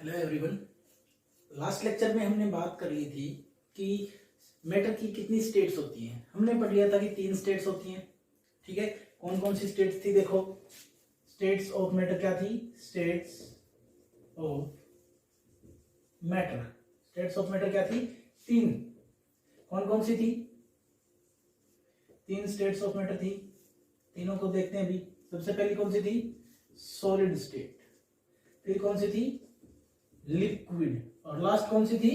Hello everyone. Last lecture में हमने बात कर ली थी कि मैटर की कितनी स्टेट्स होती हैं। हमने पढ़ लिया था कि 3 स्टेट्स होती हैं। ठीक है, कौन कौन सी स्टेट्स थी? देखो, स्टेट्स ऑफ मैटर क्या थी? States of matter, states of matter क्या थी? 3। कौन कौन सी थी? 3 स्टेट्स ऑफ मैटर थी। तीनों को देखते हैं अभी। सबसे पहली कौन सी थी? Solid state. फिर कौन सी थी? लिक्विड। और लास्ट कौन सी थी?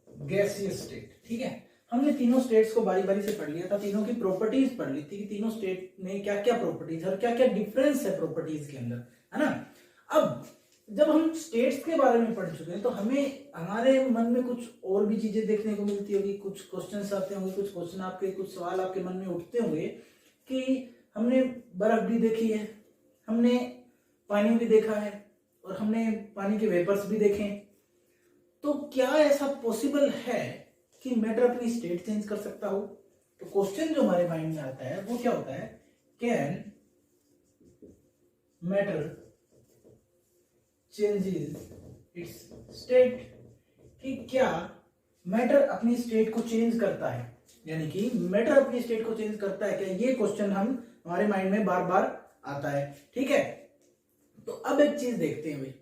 Gaseous state. ठीक है, हमने तीनों स्टेट्स को बारी बारी से पढ़ लिया था। तीनों की प्रॉपर्टीज पढ़ ली थी कि तीनों स्टेट में क्या क्या प्रॉपर्टीज और क्या क्या डिफरेंस है प्रॉपर्टीज के अंदर, है ना। अब जब हम स्टेट्स के बारे में पढ़ चुके हैं तो हमें हमारे मन में कुछ और भी चीजें देखने को मिलती होगी। कुछ क्वेश्चंस आते होंगे, कुछ क्वेश्चन आपके, कुछ सवाल आपके मन में उठते होंगे कि हमने बर्फ भी देखी है, हमने पानी भी देखा है और हमने पानी के वेपर्स भी देखे, तो क्या ऐसा पॉसिबल है कि मैटर अपनी स्टेट चेंज कर सकता हो? तो क्वेश्चन जो हमारे माइंड में आता है वो क्या होता है? Can matter changes it's state? कि क्या मैटर अपनी स्टेट को चेंज करता है, यानी कि मैटर अपनी स्टेट को चेंज करता है क्या? ये क्वेश्चन हमारे माइंड में बार बार आता है। ठीक है, तो अब एक चीज देखते हैं भाई।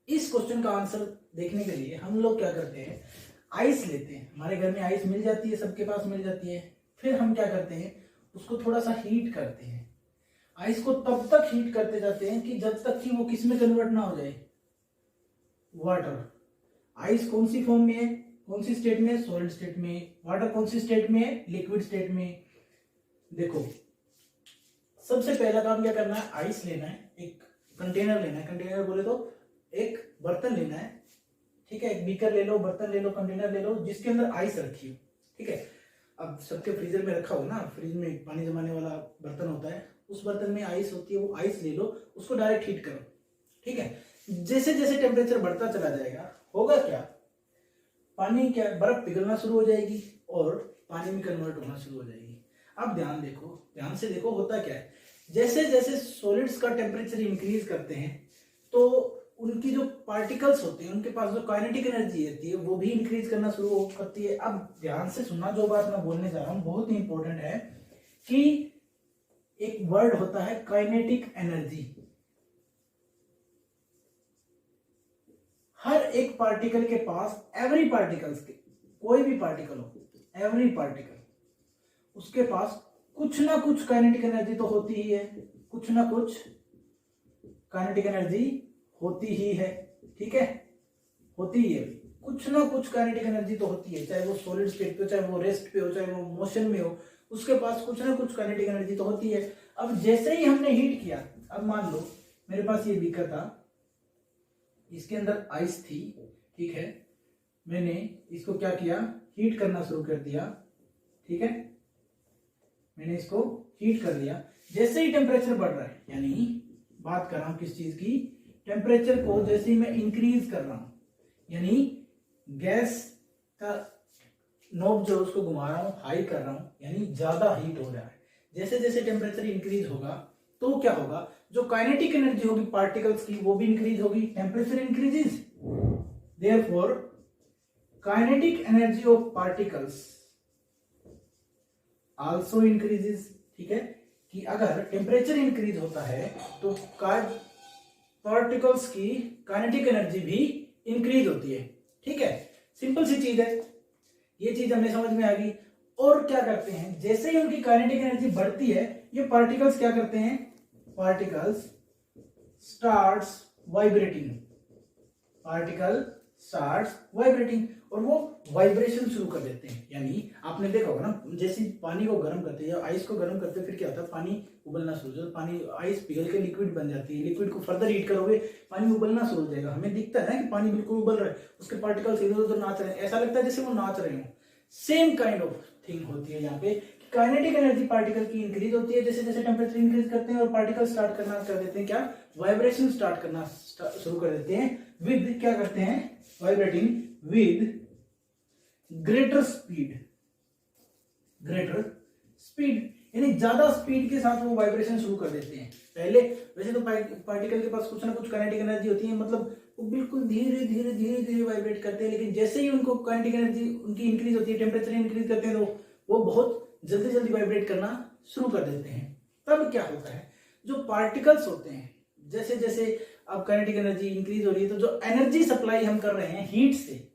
इस क्वेश्चन का आंसर देखने के लिए हम लोग क्या करते हैं? आइस लेते हैं। हमारे घर में आइस मिल जाती है, सबके पास मिल जाती है। फिर हम क्या करते हैं? उसको थोड़ा सा हीट करते हैं। आइस को तब तक हीट करते जाते हैं कि जब तक कि वो किस में कन्वर्ट ना हो जाए? वाटर। आइस कौन सी फॉर्म में है? कौन सी स्टेट में? सॉलिड स्टेट में। वाटर कौन सी स्टेट में है? लिक्विड स्टेट में। देखो, सबसे पहला काम क्या करना है? आइस लेना है, एक कंटेनर लेना है। कंटेनर बोले तो एक बर्तन लेना है। ठीक है, एक बीकर ले लो, बर्तन ले लो, कंटेनर ले लो जिसके अंदर आइस रखी हो। ठीक है, अब सबके फ्रीजर में रखा हो ना, फ्रिज में पानी जमाने वाला बर्तन होता है, उस बर्तन में आइस होती है। वो आइस ले लो, उसको डायरेक्ट हीट करो। ठीक है, जैसे जैसे टेम्परेचर बढ़ता चला जाएगा, होगा क्या? पानी क्या, बर्फ पिघलना शुरू हो जाएगी और पानी में कन्वर्ट होना शुरू हो जाएगी। अब ध्यान देखो, ध्यान से देखो होता क्या है। जैसे जैसे सॉलिड्स का टेम्परेचर इंक्रीज करते हैं तो उनकी जो पार्टिकल्स होते हैं, उनके पास जो काइनेटिक एनर्जी होती है वो भी इंक्रीज करना शुरू करती है। अब ध्यान से सुनना, जो बात मैं बोलने जा रहा हूं बहुत ही इंपॉर्टेंट है कि एक वर्ड होता है काइनेटिक एनर्जी। हर एक पार्टिकल के पास, एवरी पार्टिकल्स के, कोई भी पार्टिकल हो, एवरी पार्टिकल, उसके पास कुछ ना कुछ काइनेटिक एनर्जी तो होती ही है। कुछ ना कुछ काइनेटिक एनर्जी होती ही है। ठीक है, होती ही है। कुछ ना कुछ काइनेटिक एनर्जी तो होती है, चाहे वो सॉलिड स्टेट पे हो, चाहे वो रेस्ट पे हो, चाहे वो मोशन में हो, उसके पास कुछ ना कुछ काइनेटिक एनर्जी तो होती है। अब जैसे ही हमने हीट किया, अब मान लो मेरे पास ये बीकर था, इसके अंदर आइस थी। ठीक है, मैंने इसको क्या किया? हीट करना शुरू कर दिया। ठीक है, मैंने इसको हीट कर दिया। जैसे ही टेम्परेचर बढ़ रहा है, यानी बात कर रहा हूं किस चीज की? टेम्परेचर को जैसे ही मैं इंक्रीज कर रहा हूं, यानी गैस का नॉब जो उसको घुमा रहा हूं, हाई कर रहा हूं, यानी ज्यादा हीट हो रहा है। जैसे जैसे टेम्परेचर इंक्रीज होगा तो क्या होगा? जो काइनेटिक एनर्जी होगी पार्टिकल्स की वो भी इंक्रीज होगी। Temperature increases, therefore kinetic energy of particles also increases. ठीक है, कि अगर टेम्परेचर इंक्रीज होता है तो पार्टिकल्स की काइनेटिक एनर्जी भी इंक्रीज होती है। ठीक है, सिंपल सी चीज है, ये चीज हमें समझ में आ गई। और क्या करते हैं? जैसे ही उनकी काइनेटिक एनर्जी बढ़ती है, ये पार्टिकल्स क्या करते हैं? Particles starts vibrating. Particle starts vibrating, और वो वाइब्रेशन शुरू कर देते हैं। यानी आपने देखा होगा ना, जैसे पानी को गर्म करते हैं या आइस को गर्म करते हैं, फिर क्या होता है? पानी उबलना शुरू हो जाता है। पानी, आइस पिघल के लिक्विड बन जाती है। लिक्विड को फर्दर हीट करोगे, पानी उबलना शुरू हो जाएगा। हमें दिखता है ना कि पानी बिल्कुल उबल रहा है, उसके पार्टिकल्स इधर उधर नाच रहे हैं, ऐसा लगता है जैसे वो नाच रहे हो। सेम काइंड ऑफ थिंग होती है यहाँ पे। काइनेटिक एनर्जी पार्टिकल की इंक्रीज होती है जैसे जैसे टेम्परेचर इंक्रीज करते हैं, और पार्टिकल स्टार्ट करना कर देते हैं क्या? वाइब्रेशन स्टार्ट करना शुरू कर देते हैं। विद क्या करते हैं? Vibrating with greater speed. Greater speed यानी ज्यादा स्पीड के साथ वो वाइब्रेशन शुरू कर देते हैं। पहले वैसे तो पार्टिकल के पास कुछ ना कुछ काइनेटिक एनर्जी होती है, मतलब वो बिल्कुल धीरे धीरे धीरे धीरे वाइब्रेट करते हैं, लेकिन जैसे ही उनको काइनेटिक एनर्जी उनकी इंक्रीज होती है, टेम्परेचर इंक्रीज करते हैं, तो वो बहुत जल्दी जल्दी वाइब्रेट करना शुरू कर देते हैं। तब क्या होता है, जो पार्टिकल्स होते हैं, जैसे जैसे अब काइनेटिक एनर्जी इंक्रीज हो रही है, तो जो एनर्जी सप्लाई हम कर रहे हैं हीट से,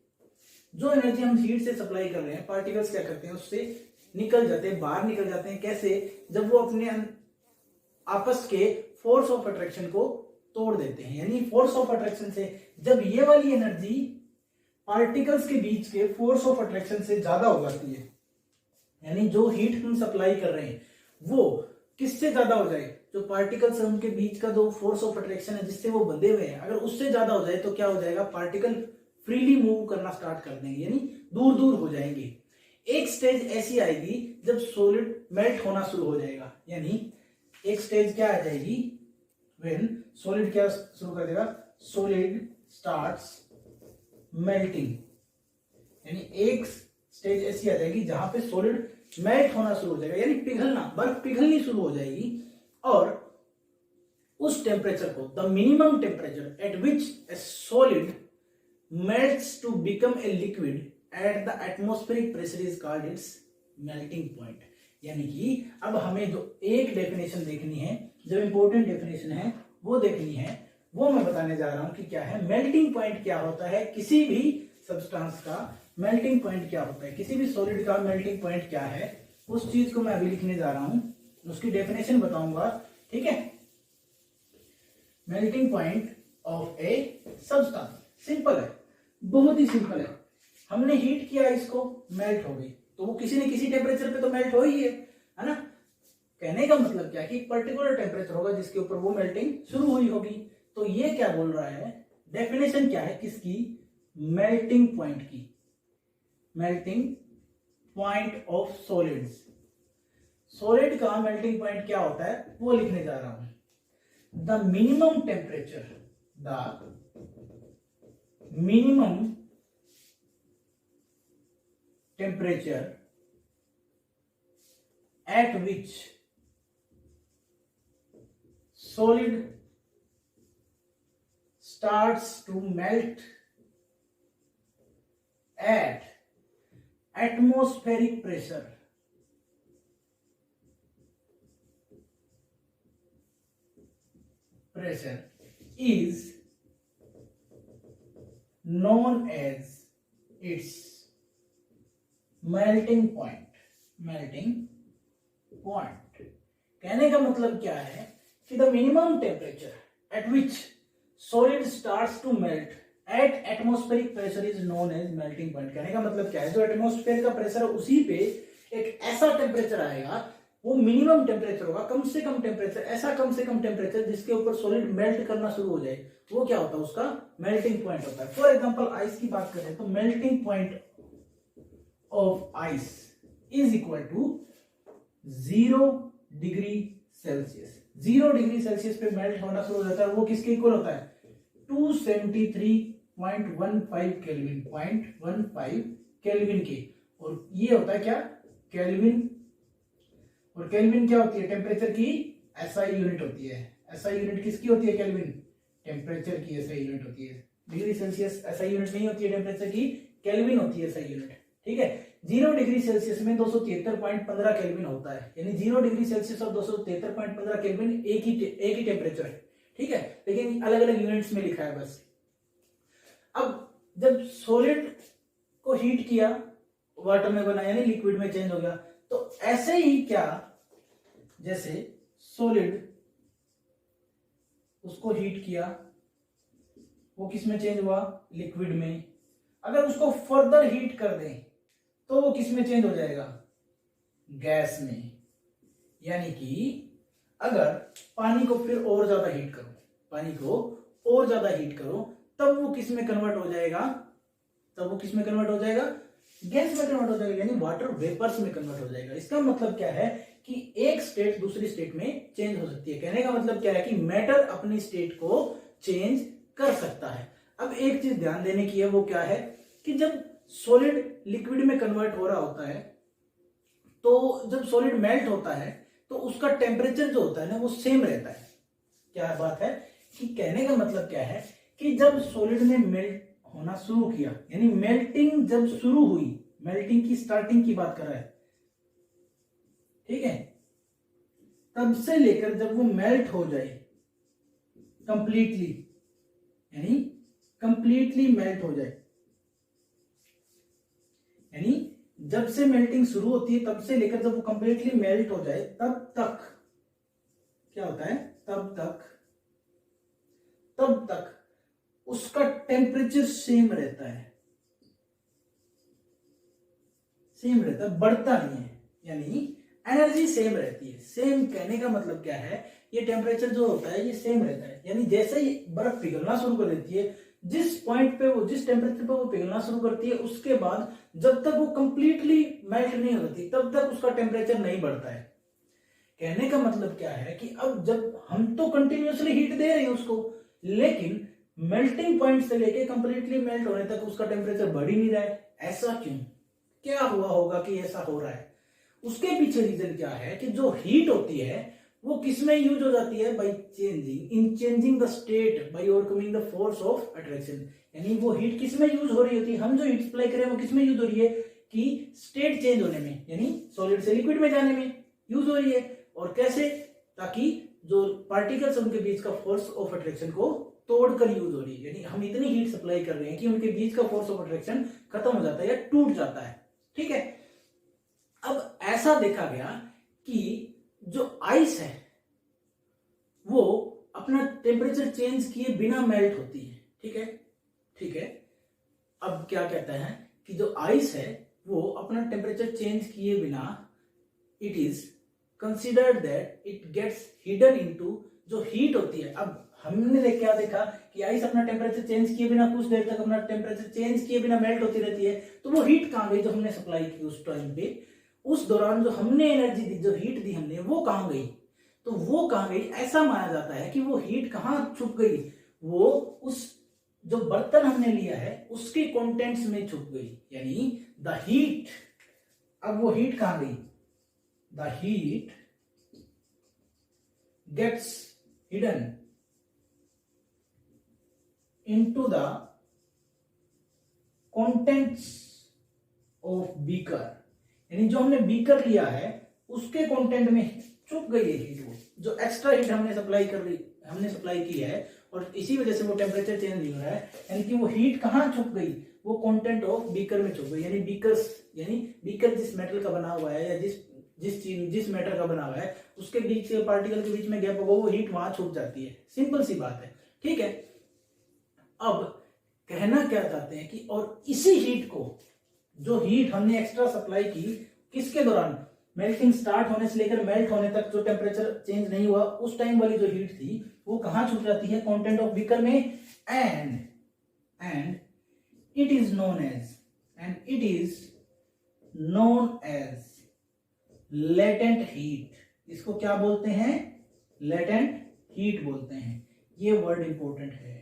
जो एनर्जी हम हीट से सप्लाई कर रहे हैं, पार्टिकल्स क्या करते हैं, उससे निकल जाते हैं, बाहर निकल जाते हैं। कैसे? जब वो अपने आपस के फोर्स ऑफ अट्रैक्शन को तोड़ देते हैं। यानी फोर्स ऑफ अट्रैक्शन से जब ये वाली एनर्जी पार्टिकल्स के बीच के फोर्स ऑफ अट्रैक्शन से ज्यादा हो जाती है, यानी जो हीट हम सप्लाई कर रहे हैं वो किससे ज्यादा हो जाए, जो पार्टिकल्स है उनके बीच का जो फोर्स ऑफ अट्रैक्शन है जिससे वो बंधे हुए हैं, अगर उससे ज्यादा हो जाए तो क्या हो जाएगा, पार्टिकल फ्रीली मूव करना स्टार्ट कर देंगे, यानी दूर दूर हो जाएंगे। एक स्टेज ऐसी आएगी जब सॉलिड मेल्ट होना शुरू हो जाएगा, यानी एक स्टेज क्या आ जाएगी, व्हेन सॉलिड क्या शुरू कर देगा, सॉलिड स्टार्ट्स मेल्टिंग। यानी एक स्टेज ऐसी आ जाएगी जहां पे सॉलिड मेल्ट होना शुरू हो जाएगा, यानी पिघलना, बर्फ पिघलनी शुरू हो जाएगी। और उस टेम्परेचर को, the minimum temperature at which A solid melts to become a liquid at the atmospheric pressure is called its melting point। यानी कि अब हमें जो एक डेफिनेशन देखनी है, जो इंपॉर्टेंट डेफिनेशन है वो देखनी है, वो मैं बताने जा रहा हूं कि क्या है मेल्टिंग पॉइंट, क्या होता है किसी भी सब्सटेंस का मेल्टिंग पॉइंट, क्या होता है किसी भी सॉलिड का मेल्टिंग पॉइंट क्या है, उस चीज को मैं अभी लिखने जा रहा हूं, उसकी डेफिनेशन बताऊंगा। ठीक है, melting point of a substance simple है, बहुत ही सिंपल है। हमने हीट किया, इसको मेल्ट हो गई, तो वो किसी न किसी टेम्परेचर पे तो मेल्ट हो ही है ना। कहने का मतलब क्या है कि एक पर्टिकुलर टेम्परेचर होगा जिसके ऊपर वो मेल्टिंग शुरू हुई होगी। तो ये क्या बोल रहा है, डेफिनेशन क्या है किसकी, मेल्टिंग पॉइंट की, melting point of solids. Solid का मेल्टिंग पॉइंट क्या होता है वो लिखने जा रहा हूं, the minimum temperature, the minimum temperature at which solid starts to melt at atmospheric pressure is known as its melting point। melting point कहने का मतलब क्या है कि the minimum temperature at which solid starts to melt at atmospheric pressure is known as melting point. कहने का मतलब क्या है, जो एटमॉस्फेयर का प्रेशर है उसी पे एक ऐसा टेम्परेचर आएगा, वो मिनिमम टेम्परेचर होगा, कम से कम टेम्परेचर, ऐसा कम से कम टेम्परेचर जिसके ऊपर सॉलिड मेल्ट करना शुरू हो जाए, वो क्या होता है, उसका मेल्टिंग पॉइंट होता है। फॉर एग्जांपल आइस की बात करें तो melting point of ice is equal to 0 degree Celsius. 0 degree Celsius पे मेल्ट होना शुरू हो जाता है, वो किसके इक्वल होता है, 273.15 केल्विन, 0.15 केल्विन के। और ये होता है क्या, केल्विन। और केल्विन क्या होती है, टेम्परेचर की एसआई यूनिट होती है। एसआई यूनिट किसकी होती है, केल्विन, टेम्परेचर की एसआई यूनिट होती है। डिग्री सेल्सियस एसआई यूनिट नहीं होती है टेम्परेचर की, केल्विन होती है एसआई यूनिट। ठीक है, 0 डिग्री सेल्सियस में 273.15 केल्विन होता है, यानी 0 डिग्री सेल्सियस और 273.15 केल्विन एक ही टेम्परेचर है। ठीक है, लेकिन अलग अलग यूनिट्स में लिखा है बस। अब जब सॉलिड को हीट किया, वाटर में बना, यानी लिक्विड में चेंज हो गया, तो ऐसे ही क्या, जैसे सॉलिड उसको हीट किया, वो किस में चेंज हुआ, लिक्विड में। अगर उसको फर्दर हीट कर दें तो वो किस में चेंज हो जाएगा, गैस में। यानी कि अगर पानी को फिर और ज्यादा हीट करो, पानी को और ज्यादा हीट करो, तब वो किस में कन्वर्ट हो जाएगा, तब वो किस में कन्वर्ट हो जाएगा, गैस में कन्वर्ट हो जाएगा, यानी वाटर वेपर्स में कन्वर्ट हो जाएगा। इसका मतलब क्या है कि एक स्टेट दूसरी स्टेट में चेंज हो सकती है। कहने का मतलब क्या है कि मैटर अपनी स्टेट को चेंज कर सकता है। अब एक चीज ध्यान देने की है, वो क्या है कि जब सॉलिड लिक्विड में कन्वर्ट हो रहा होता है, तो जब सॉलिड मेल्ट होता है तो उसका टेम्परेचर जो होता है ना, वो सेम रहता है। क्या बात है कि कहने का मतलब क्या है कि जब सॉलिड ने मेल्ट होना शुरू किया, यानी मेल्टिंग जब शुरू हुई, मेल्टिंग की स्टार्टिंग की बात कर रहा है, ठीक है, तब से लेकर जब वो मेल्ट हो जाए कंप्लीटली, यानी कंप्लीटली मेल्ट हो जाए, यानी जब से मेल्टिंग शुरू होती है तब से लेकर जब वो कंप्लीटली मेल्ट हो जाए तब तक क्या होता है, तब तक उसका टेम्परेचर सेम रहता है, बढ़ता नहीं है, यानी एनर्जी सेम रहती है। सेम कहने का मतलब क्या है, ये टेम्परेचर जो होता है ये सेम रहता है, यानी जैसे ही बर्फ पिघलना शुरू कर देती है, जिस पॉइंट पे वो, जिस टेम्परेचर पे वो पिघलना शुरू करती है, उसके बाद जब तक वो कंप्लीटली मेल्ट नहीं होती तब तक उसका टेम्परेचर नहीं बढ़ता है। कहने का मतलब क्या है कि अब जब हम तो कंटिन्यूअसली हीट दे रहे हैं उसको, लेकिन मेल्टिंग पॉइंट से लेके कंप्लीटली मेल्ट होने तक उसका टेम्परेचर बढ़ ही नहीं रहा है। ऐसा क्यों, क्या हुआ होगा कि ऐसा हो रहा है? उसके पीछे रीजन क्या है कि जो हीट होती है वो किस में यूज हो जाती है, by changing the state by overcoming the force of attraction. यानी वो हीट किस में यूज हो रही होती है, हम जो हीट सप्लाई करें वो किस में यूज हो रही है कि स्टेट चेंज होने में, यानी सॉलिड से लिक्विड में जाने में यूज हो रही है। और कैसे, ताकि जो पार्टिकल्स उनके बीच का फोर्स ऑफ अट्रैक्शन को तोड़कर यूज हो रही है, यानी हम इतनी हीट सप्लाई कर रहे हैं कि उनके बीच का फोर्स ऑफ अट्रैक्शन खत्म हो जाता है या टूट जाता है, ठीक है। अब ऐसा देखा गया कि जो आइस है वो अपना टेम्परेचर चेंज किए बिना मेल्ट होती है, ठीक है। अब क्या कहता है कि जो आइस है वो अपना टेम्परेचर चेंज किए बिना, it is considered that it gets hidden into, जो हीट होती है। अब हमने क्या देखा कि आइस अपना टेम्परेचर चेंज किए बिना कुछ देर तक अपना टेम्परेचर चेंज किए बिना मेल्ट होती रहती है, तो वो हीट कहां गई जो हमने सप्लाई की उस टाइम पे, उस दौरान जो हमने एनर्जी दी, जो हीट दी हमने, वो कहां गई? तो वो कहां गई, ऐसा माना जाता है कि वो हीट कहां छुप गई, वो उस जो बर्तन हमने लिया है उसके कंटेंट्स में छुप गई, यानी द हीट। अब वो हीट कहां गई? The heat gets hidden into the contents of beaker, यानी जो हमने बीकर लिया है उसके कंटेंट में छुप गई है हीट, वो जो एक्स्ट्रा हीट हमने सप्लाई की है, और इसी वजह से वो टेम्परेचर चेंज नहीं हो रहा है, यानी कि वो हीट कहां छुप गई, वो कंटेंट ऑफ बीकर में छुप गई। यानी बीकर जिस मेटल का बना हुआ है या जिस मैटर का बना हुआ है उसके बीच के पार्टिकल के बीच में गैप होगा, वो हीट वहां छुप जाती है। सिंपल सी बात है, ठीक है। अब कहना क्या चाहते हैं कि और इसी हीट को, जो हीट हमने एक्स्ट्रा सप्लाई की किसके दौरान, मेल्टिंग स्टार्ट होने से लेकर मेल्ट होने तक जो टेम्परेचर चेंज नहीं हुआ उस टाइम वाली जो हीट थी वो कहां छुप जाती है? कंटेंट ऑफ बीकर में। And it is known as latent heat. इसको क्या बोलते हैं? लेटेंट हीट बोलते हैं। ये वर्ड इंपॉर्टेंट है।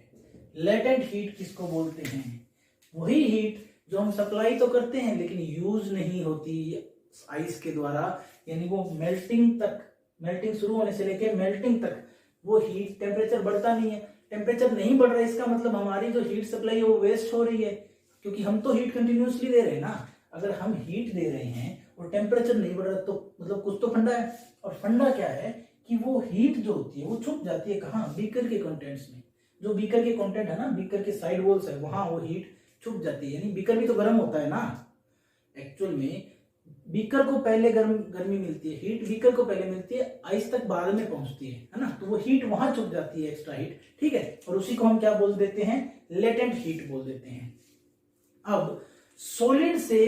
लेटेंट हीट किसको बोलते हैं? वही हीट जो हम सप्लाई तो करते हैं लेकिन यूज नहीं होती आइस के द्वारा, यानी वो मेल्टिंग शुरू होने से लेकर मेल्टिंग तक वो हीट, टेम्परेचर बढ़ता नहीं है। टेम्परेचर नहीं बढ़ रहा है, इसका मतलब हमारी जो हीट सप्लाई है वो वेस्ट हो रही है, क्योंकि हम तो हीट कंटिन्यूसली दे रहे हैं ना। अगर हम हीट दे रहे हैं और टेम्परेचर नहीं बढ़ रहा तो मतलब कुछ तो फंडा है। और फंडा क्या है कि वो हीट जो होती है वो छुप जाती है कहाँ? बीकर के कंटेंट्स में। जो बीकर के कंटेंट है ना, बीकर के साइड वॉल्स है, वहां वो हीट छुप जाती है। यानी बीकर भी तो गर्म होता है ना। एक्चुअल में बीकर को पहले गर्मी मिलती है, हीट बीकर को पहले मिलती है, आइस तक बाद में पहुंचती है ना। तो वो हीट वहां छुप जाती है, एक्स्ट्रा हीट, ठीक है। और उसी को हम क्या बोल देते हैं? लेटेंट हीट बोल देते हैं। अब सॉलिड से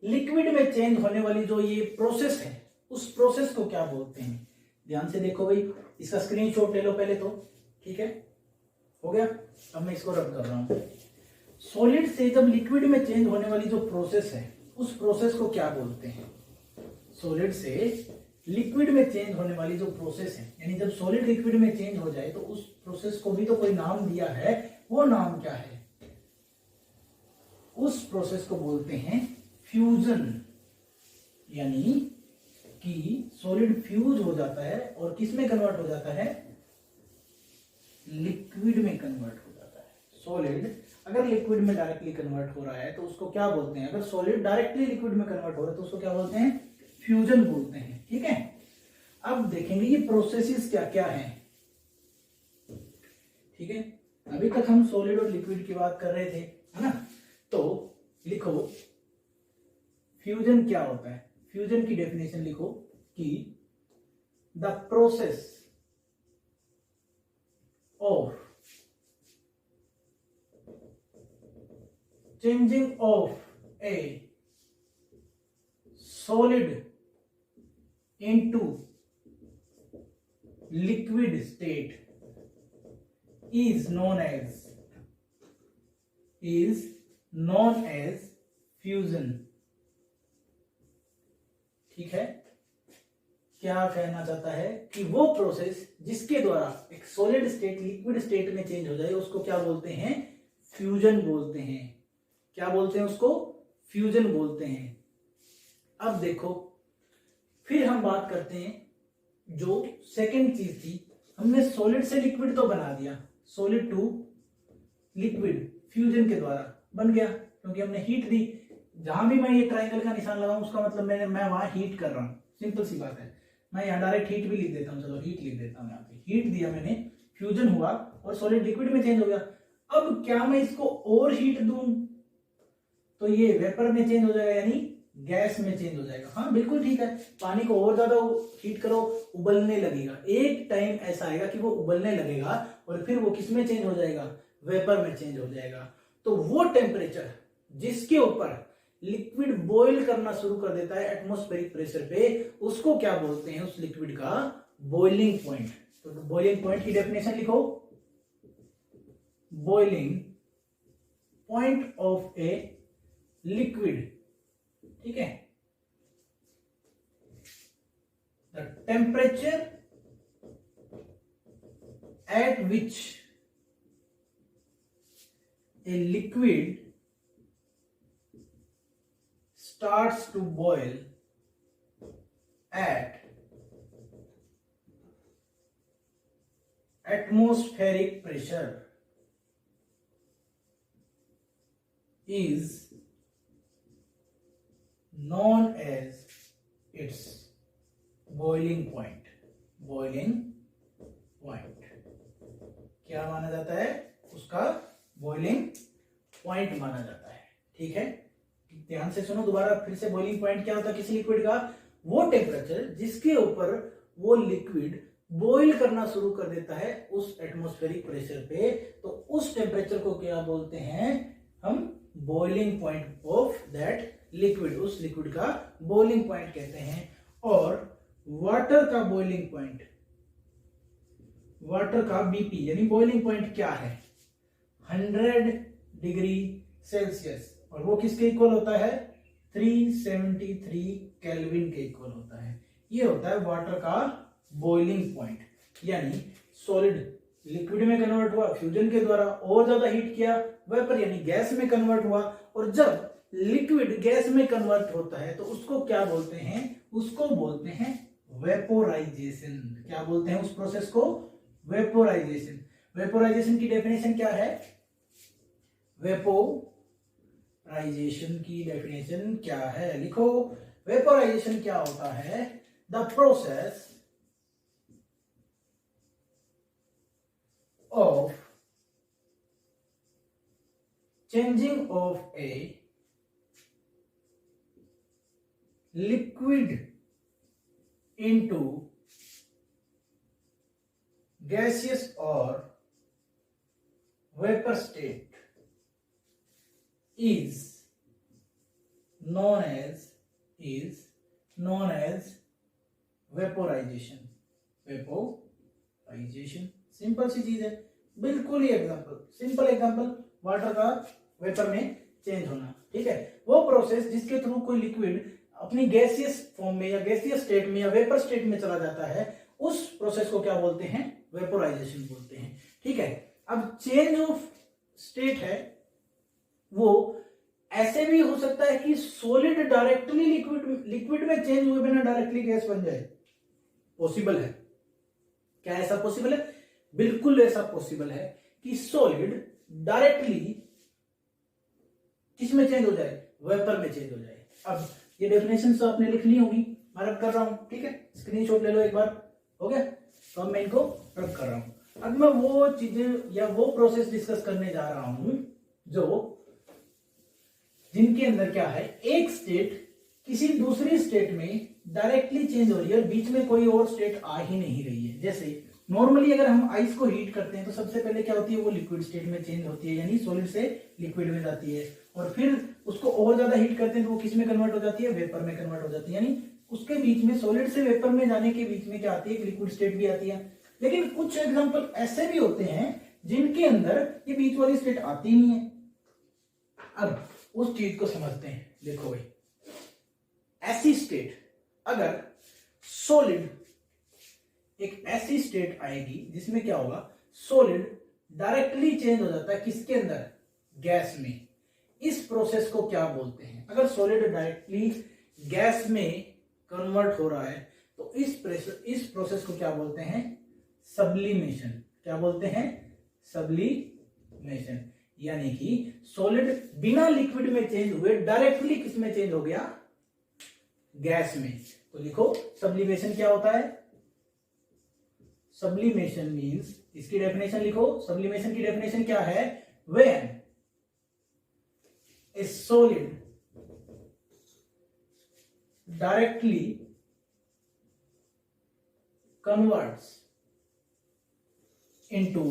लिक्विड में चेंज होने वाली जो ये प्रोसेस है, उस प्रोसेस को क्या बोलते हैं? ध्यान से देखो भाई, इसका स्क्रीनशॉट ले लो पहले तो, ठीक है। हो गया? अब मैं इसको रब कर रहा हूं। सॉलिड से जब लिक्विड में चेंज होने वाली जो प्रोसेस है, उस प्रोसेस को क्या बोलते हैं? सॉलिड से लिक्विड में चेंज होने वाली जो प्रोसेस है, यानी जब सॉलिड लिक्विड में चेंज हो जाए तो उस प्रोसेस को भी तो कोई नाम दिया है, वो नाम क्या है? उस प्रोसेस को बोलते हैं फ्यूजन। यानी कि सॉलिड फ्यूज हो जाता है और किस में कन्वर्ट हो जाता है? लिक्विड में कन्वर्ट हो जाता है। सॉलिड अगर लिक्विड में डायरेक्टली कन्वर्ट हो रहा है तो उसको क्या बोलते हैं? अगर सॉलिड डायरेक्टली लिक्विड में कन्वर्ट हो रहा है तो उसको क्या बोलते हैं? फ्यूजन बोलते हैं। ठीक है, अब देखेंगे ये प्रोसेसेस क्या क्या हैं। ठीक है, अभी तक हम सॉलिड और लिक्विड की बात कर रहे थे, है ना? तो लिखो फ्यूजन क्या होता है। फ्यूजन की डेफिनेशन लिखो कि the process of changing of A solid into liquid state is known as fusion. ठीक है, क्या कहना चाहता है कि वो प्रोसेस जिसके द्वारा एक सॉलिड स्टेट लिक्विड स्टेट में चेंज हो जाए उसको क्या बोलते हैं? फ्यूजन बोलते हैं। क्या बोलते हैं उसको? फ्यूजन बोलते हैं। अब देखो फिर हम बात करते हैं जो सेकंड चीज थी, हमने सॉलिड से लिक्विड तो बना दिया, सॉलिड टू लिक्विड फ्यूजन के द्वारा बन गया क्योंकि हमने हीट दी। जहां भी मैं ये ट्रायंगल का निशान लगाऊं उसका मतलब मैं वहां हीट कर रहा हूं, सिंपल सी बात है। मैं यहाँ डायरेक्ट हीट भी लिख देता हूँ, चलो हीट लिख देता हूँ, यहाँ पे हीट दिया मैंने, फ्यूजन हुआ और सॉलिड लिक्विड में चेंज हो गया। अब क्या मैं इसको और हीट दूं तो ये वेपर में चेंज हो जाएगा यानी गैस में चेंज हो जाएगा। हाँ बिल्कुल ठीक है, पानी को और ज्यादा हीट करो उबलने लगेगा, एक टाइम ऐसा आएगा कि वो उबलने लगेगा और फिर वो किस में चेंज हो जाएगा? वेपर में चेंज हो जाएगा। तो वो टेम्परेचर जिसके ऊपर लिक्विड बॉईल करना शुरू कर देता है एटमॉस्फेरिक प्रेशर पे, उसको क्या बोलते हैं? उस लिक्विड का बॉइलिंग पॉइंट। तो बॉइलिंग पॉइंट की डेफिनेशन लिखो, boiling point of a liquid. ठीक है, the temperature at which a liquid starts to boil at atmospheric pressure is known as its boiling point। boiling point क्या माना जाता है? उसका बॉइलिंग पॉइंट माना जाता है। ठीक है, ध्यान से सुनो दोबारा फिर से। बॉइलिंग पॉइंट क्या होता है किसी लिक्विड का? वो टेम्परेचर जिसके ऊपर वो लिक्विड बॉईल करना शुरू कर देता है उस एटमॉस्फेरिक प्रेशर पे, तो उस टेम्परेचर को क्या बोलते हैं हम? Boiling point of that liquid. उस लिक्विड का बॉइलिंग पॉइंट कहते हैं। और वाटर का बॉइलिंग पॉइंट, वाटर का बीपी यानी बॉइलिंग पॉइंट क्या है? 100 डिग्री सेल्सियस, और वो किसके इक्वल होता है? 373 केल्विन के इक्वल होता है। ये होता है वाटर का बॉइलिंग पॉइंट। यानी सॉलिड लिक्विड में कन्वर्ट हुआ फ्यूजन के द्वारा, और ज्यादा हीट किया, वेपर यानी गैस में कन्वर्ट हुआ, और जब लिक्विड गैस में कन्वर्ट होता है तो उसको क्या बोलते हैं? उसको बोलते हैं वेपोराइजेशन। क्या बोलते हैं उस प्रोसेस को? वेपोराइजेशन। वेपोराइजेशन की डेफिनेशन क्या है? वेपोराइजेशन की डेफिनेशन क्या है? लिखो, वेपोराइजेशन क्या होता है? The process of changing of a liquid into gaseous और vapor state is known as vaporization। Vaporization simple सी चीज है, बिल्कुल ही एग्जांपल, सिंपल एग्जांपल, वाटर का वेपर में चेंज होना। ठीक है, वो प्रोसेस जिसके थ्रू कोई लिक्विड अपनी गैसियस फॉर्म में या गैसियस स्टेट में या वेपर स्टेट में चला जाता है, उस प्रोसेस को क्या बोलते हैं? वेपोराइजेशन बोलते हैं। ठीक है, अब चेंज ऑफ स्टेट है वो ऐसे भी हो सकता है कि सॉलिड डायरेक्टली लिक्विड में चेंज हुए बिना डायरेक्टली गैस बन जाए। पॉसिबल है क्या? ऐसा पॉसिबल है? बिल्कुल ऐसा पॉसिबल है कि सॉलिड डायरेक्टली किस में चेंज हो जाए, वेपर में चेंज हो जाए। अब ये डेफिनेशन तो आपने लिख ली होगी, मैं रब कर रहा हूं, ठीक है, स्क्रीनशॉट ले लो एक बार, हो गया। तो अब मैं इनको रब कर रहा हूं। अब मैं वो चीजें या वो प्रोसेस डिस्कस करने जा रहा हूं जो जिनके अंदर क्या है, एक स्टेट किसी दूसरी स्टेट में डायरेक्टली चेंज हो रही है और बीच में कोई और स्टेट आ ही नहीं रही है। जैसे नॉर्मली अगर हम आइस को हीट करते हैं तो सबसे पहले क्या होती है, वो लिक्विड स्टेट में चेंज होती है, यानी सॉलिड से लिक्विड में जाती है, और फिर उसको और ज्यादा हीट करते हैं तो वो किस में कन्वर्ट हो जाती है, वेपर में कन्वर्ट हो जाती है। यानी उसके बीच में सॉलिड से वेपर में जाने के बीच में क्या आती है, एक लिक्विड स्टेट भी आती है। लेकिन कुछ एग्जाम्पल ऐसे भी होते हैं जिनके अंदर ये बीच वाली स्टेट आती नहीं है। अब उस चीज को समझते हैं। देखो भाई, ऐसी स्टेट अगर सॉलिड, एक ऐसी स्टेट आएगी जिसमें क्या होगा, सॉलिड डायरेक्टली चेंज हो जाता है किसके अंदर, गैस में। इस प्रोसेस को क्या बोलते हैं, अगर सॉलिड डायरेक्टली गैस में कन्वर्ट हो रहा है तो इस प्रोसेस को क्या बोलते हैं, सब्लिमेशन। क्या बोलते हैं, सब्लिमेशन। यानी कि सॉलिड बिना लिक्विड में चेंज हुए डायरेक्टली किस में चेंज हो गया, गैस में। तो लिखो सब्लिमेशन क्या होता है, सब्लिमेशन मींस, इसकी डेफिनेशन लिखो, सब्लिमेशन की डेफिनेशन क्या है, when A solid directly converts into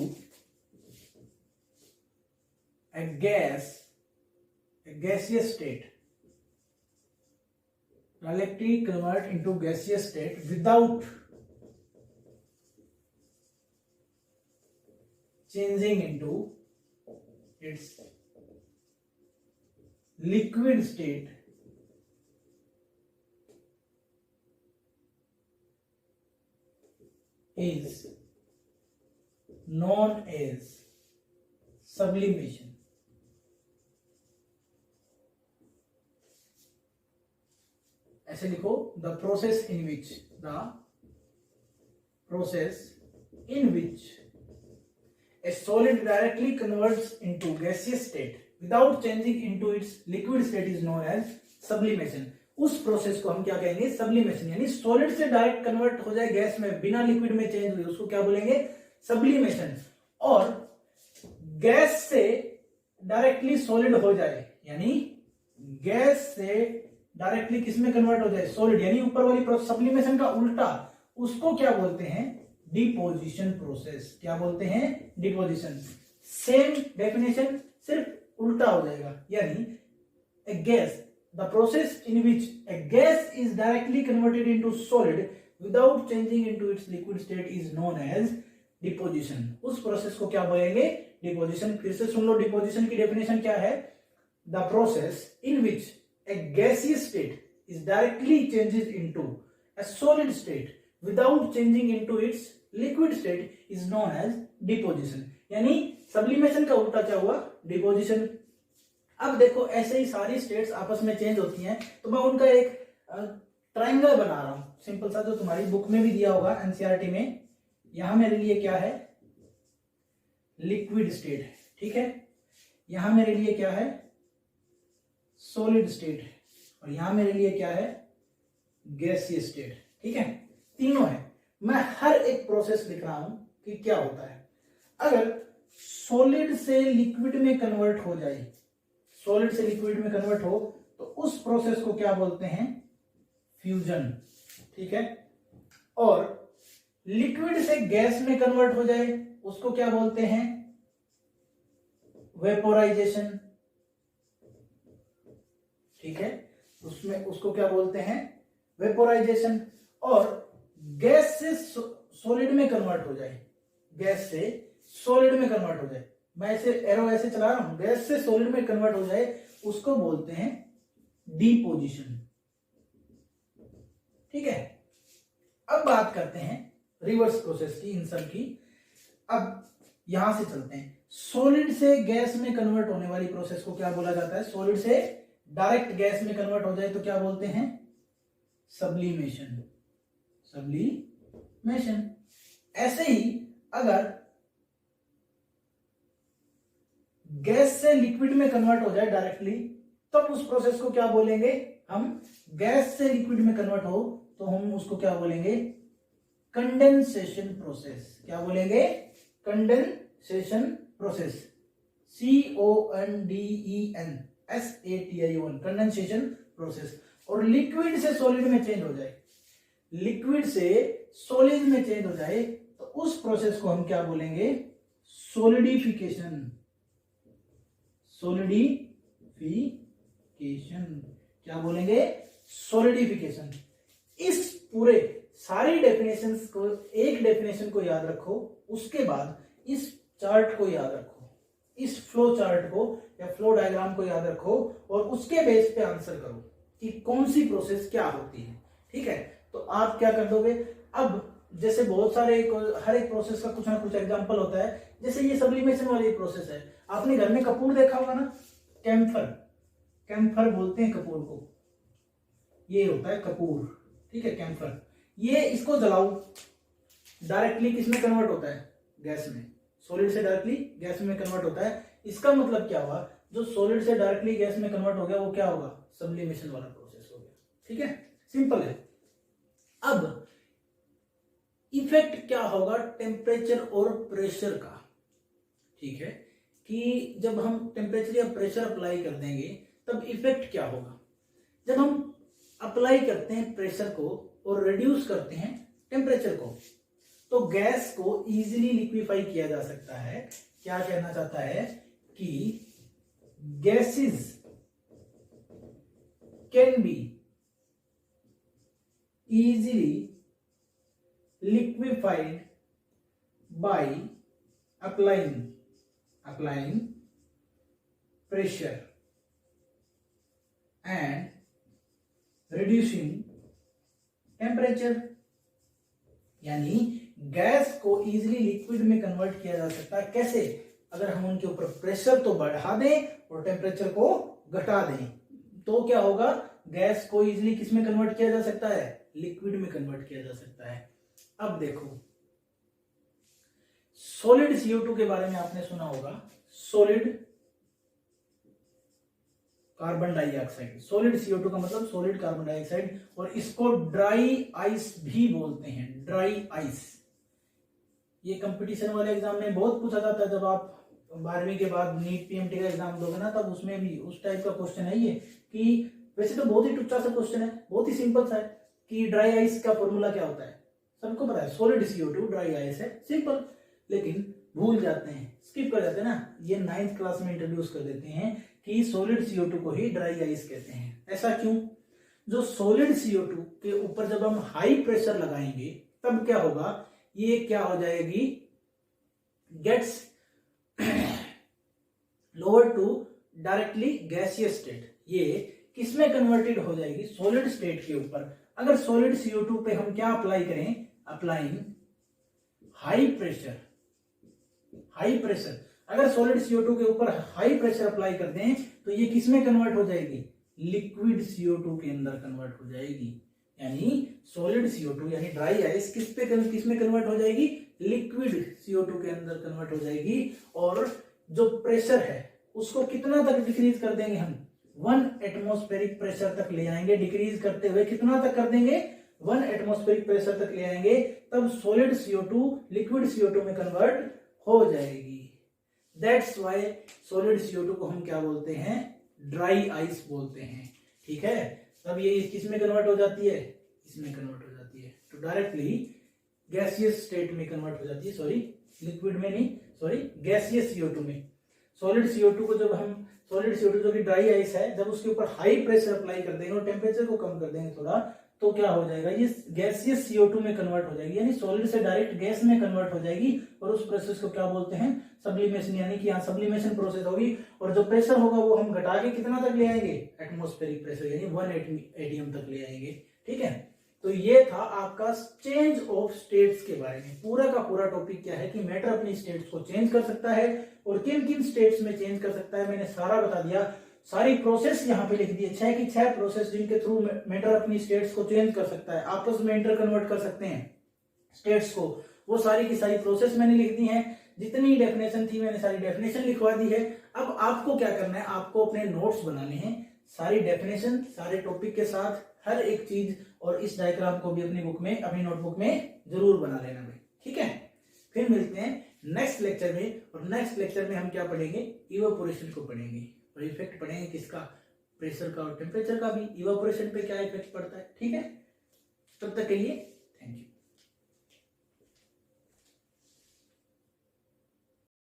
a gaseous state, directly convert into gaseous state without changing into its liquid state is known as sublimation. ऐसे लिखो, the process in which a solid directly converts into gaseous state without changing into its liquid state is known as sublimation. उस process को हम क्या कहेंगे, sublimation. यानी solid से direct convert हो जाए गैस में बिना लिक्विड में चेंज हुए, उसको क्या बोलेंगे, सब्लिमेशन। और गैस से डायरेक्टली सॉलिड हो जाए, यानी गैस से डायरेक्टली किसमें कन्वर्ट हो जाए, सॉलिड, यानी ऊपर वाली प्रोसेस सब्लिमेशन का उल्टा, उसको क्या बोलते हैं, डिपोजिशन प्रोसेस। क्या बोलते हैं, डिपोजिशन। सेम डेफिनेशन, सिर्फ उल्टा हो जाएगा। यानी ए gas, the process in which a gas is directly converted into solid without changing into its liquid state is known as deposition. उस प्रोसेस को क्या बोलेंगे, डिपोजिशन। फिर से सुन लो, डिपोजिशन की डेफिनेशन क्या है, the process in which a gaseous state is directly changes into a solid state without changing into its liquid state is known as deposition. यानी सब्लिमेशन का उल्टा क्या हुआ, डिपोजिशन। अब देखो, ऐसे ही सारी स्टेट्स आपस में चेंज होती हैं, तो मैं उनका एक ट्रायंगल बना रहा हूं, सिंपल सा, जो तुम्हारी बुक में भी दिया होगा, एनसीईआरटी में। यहां मेरे लिए क्या है, लिक्विड स्टेट है, ठीक है। यहां मेरे लिए क्या है, सॉलिड स्टेट है, और यहां मेरे लिए क्या है, गैसियस स्टेट, ठीक है। तीनों है। मैं हर एक प्रोसेस लिख रहा हूं कि क्या होता है। अगर सॉलिड से लिक्विड में कन्वर्ट हो जाए, सॉलिड से लिक्विड में कन्वर्ट हो, तो उस प्रोसेस को क्या बोलते हैं, फ्यूजन, ठीक है। और लिक्विड से गैस में कन्वर्ट हो जाए, उसको क्या बोलते हैं, वेपोराइजेशन, ठीक है। उसमें उसको क्या बोलते हैं, वेपोराइजेशन। और गैस से सॉलिड में कन्वर्ट हो जाए, गैस से सॉलिड में कन्वर्ट हो जाए, मैं ऐसे एरो ऐसे चला रहा हूं, गैस से सॉलिड में कन्वर्ट हो जाए, उसको बोलते हैं डिपोजिशन, ठीक है। अब बात करते हैं रिवर्स प्रोसेस की, इन सब की। अब यहां से चलते हैं, सॉलिड से गैस में कन्वर्ट होने वाली प्रोसेस को क्या बोला जाता है, सॉलिड से डायरेक्ट गैस में कन्वर्ट हो जाए तो क्या बोलते हैं, सब्लिमेशन, सब्लिमेशन। ऐसे ही अगर से लिक्विड में कन्वर्ट हो जाए डायरेक्टली, तब उस प्रोसेस को क्या बोलेंगे हम? गैस से लिक्विड में कन्वर्ट हो तो हम उसको क्या बोलेंगे? Condensation process. क्या बोलेंगे? Condensation process. CONDENSATION, condensation process. और लिक्विड से सॉलिड में चेंज हो जाए, लिक्विड से सॉलिड में चेंज हो जाए तो उस प्रोसेस को हम क्या बोलेंगे? सॉलिडिफिकेशन। सॉलिडिफिकेशन क्या बोलेंगे? सॉलिडिफिकेशन। इस पूरे सारी डेफिनेशंस को, एक डेफिनेशन को याद रखो, उसके बाद इस चार्ट को याद रखो, इस फ्लो चार्ट को या फ्लो डायग्राम को याद रखो और उसके बेस पे आंसर करो कि कौन सी प्रोसेस क्या होती है। ठीक है, तो आप क्या कर दोगे? अब जैसे बहुत सारे हर एक प्रोसेस का कुछ ना कुछ एग्जांपल होता है। जैसे ये सब्लिमेशन वाली प्रोसेस है, आपने घर में कपूर देखा होगा ना, कैम्फर, कैम्फर बोलते हैं कपूर को, ये होता है कपूर। ठीक है, कैम्फर। ये इसको जलाओ, डायरेक्टली किसमें कन्वर्ट होता है? गैस में। सॉलिड से डायरेक्टली गैस में कन्वर्ट होता है। इसका मतलब क्या हुआ? जो सॉलिड से डायरेक्टली गैस में कन्वर्ट हो गया वो क्या होगा? सब्लिमेशन वाला प्रोसेस हो गया। ठीक है, सिंपल है। अब इफेक्ट क्या होगा टेम्परेचर और प्रेशर का? ठीक है, कि जब हम टेम्परेचर या प्रेशर अप्लाई कर देंगे तब इफेक्ट क्या होगा? जब हम अप्लाई करते हैं प्रेशर को और रिड्यूस करते हैं टेम्परेचर को, तो गैस को इजीली लिक्विफाई किया जा सकता है। क्या कहना चाहता है कि gases can be easily liquefied by applying pressure and reducing temperature। यानी गैस को इजीली लिक्विड में कन्वर्ट किया जा सकता है। कैसे? अगर हम उनके ऊपर प्रेशर तो बढ़ा दें और टेम्परेचर को घटा दें, तो क्या होगा? गैस को इजीली किस में कन्वर्ट किया जा सकता है? लिक्विड में कन्वर्ट किया जा सकता है। अब देखो, सॉलिड CO2 के बारे में आपने सुना होगा, solid carbon dioxide. Solid CO2 का मतलब सॉलिड कार्बन डाइऑक्साइड, और इसको ड्राई आइस भी बोलते हैं, ड्राई आइस। ये कंपटीशन वाले एग्जाम में बहुत पूछा जाता है। जब आप 12वीं के बाद नीट PMT का एग्जाम दोगे ना, तब उसमें भी उस टाइप का क्वेश्चन है ये। कि वैसे तो बहुत ही टुच्चा सा क्वेश्चन है, बहुत ही सिंपल सा है कि ड्राई आइस का फॉर्मूला क्या होता है? सबको पता है, सॉलिड CO2 ड्राई आइस है, सिंपल। लेकिन भूल जाते हैं, स्किप कर जाते हैं ना। ये 9th क्लास में इंट्रोड्यूस कर देते हैं कि सॉलिड CO2 को ही ड्राई आइस कहते हैं। ऐसा क्यों? जो सॉलिड CO2 के ऊपर जब हम हाई प्रेशर लगाएंगे तब क्या होगा? ये क्या हो जाएगी? Gets lower to directly gaseous state. ये किसमें कन्वर्टेड हो जाएगी? सॉलिड स्टेट के ऊपर। अगर सॉलिड CO2 पे हम क्या अप्लाई करें? Applying high pressure. High pressure, अगर सॉलिड CO2 के ऊपर हाई प्रेशर अप्लाई कर दें तो ये किसमें कन्वर्ट हो जाएगी? लिक्विड CO2 के अंदर कन्वर्ट हो जाएगी। यानी सॉलिड CO2 यानी ड्राई आइस किसमें कन्वर्ट हो जाएगी? लिक्विड CO2 के अंदर कन्वर्ट हो जाएगी। और जो प्रेशर है उसको कितना तक डिक्रीज कर देंगे हम? 1 एटमॉस्फेरिक प्रेशर तक ले आएंगे। डिक्रीज करते हुए कितना तक कर देंगे? 1 एटमॉस्फेरिक प्रेशर तक ले आएंगे, तब सॉलिड CO2 लिक्विड CO2 में कन्वर्ट हो जाएगी। दैट्स वाई सॉलिड CO2 को हम क्या बोलते हैं? ड्राई आइस बोलते हैं। ठीक है, तब ये किसमें कन्वर्ट हो जाती है? इसमें कन्वर्ट हो जाती है। तो डायरेक्टली गैसियस स्टेट में कन्वर्ट हो जाती है, सॉरी लिक्विड में नहीं, सॉरी गैसियस CO2 में। सॉलिड CO2 को जब हम, सॉलिड CO2 जो कि ड्राई आइस है, जब उसके ऊपर हाई प्रेशर अप्लाई कर देंगे और टेम्परेचर को कम कर देंगे थोड़ा, तो क्या हो जाएगा? ये गैसियस CO2 में कन्वर्ट हो जाएगी, यानी सॉलिड से डायरेक्ट गैस में कन्वर्ट हो जाएगी। और उस प्रोसेस को क्या बोलते हैं? सब्लिमेशन। यानी कि यहाँ सब्लिमेशन प्रोसेस होगी और जो प्रेशर होगा वो हम घटा के कितना तक ले आएंगे? एटमॉस्फेरिक प्रेशर, यानी 1 atm तक ले आएंगे। ठीक है, तो ये था आपका चेंज ऑफ स्टेट्स के बारे में। पूरा का पूरा टॉपिक क्या है कि मैटर अपनी स्टेट्स को चेंज कर सकता है और किन किन स्टेट्स में चेंज कर सकता है, मैंने सारा बता दिया। सारी प्रोसेस यहाँ पे लिख दी है, 6 की 6 प्रोसेस जिनके थ्रू मैटर अपनी स्टेट्स को चेंज कर सकता है, आपस में इंटर कन्वर्ट कर सकते हैं स्टेट्स को। वो सारी की सारी प्रोसेस मैंने लिख दी है। जितनी डेफिनेशन थी मैंने सारी डेफिनेशन लिखवा दी है। अब आपको क्या करना है, आपको अपने नोट्स बनाने हैं, सारी डेफिनेशन सारे टॉपिक के साथ हर एक चीज, और इस डायग्राम को भी अपनी बुक में, अपनी नोटबुक में जरूर बना लेना भाई, ठीक है। फिर मिलते हैं नेक्स्ट लेक्चर में, और नेक्स्ट लेक्चर में हम क्या पढ़ेंगे, इवेपोरेशन को पढ़ेंगे, और इफेक्ट पढ़ेंगे किसका, प्रेशर का और टेम्परेचर का भी, इवेपोरेशन पे क्या इफेक्ट पड़ता है, ठीक है। तब तक के लिए थैंक यू।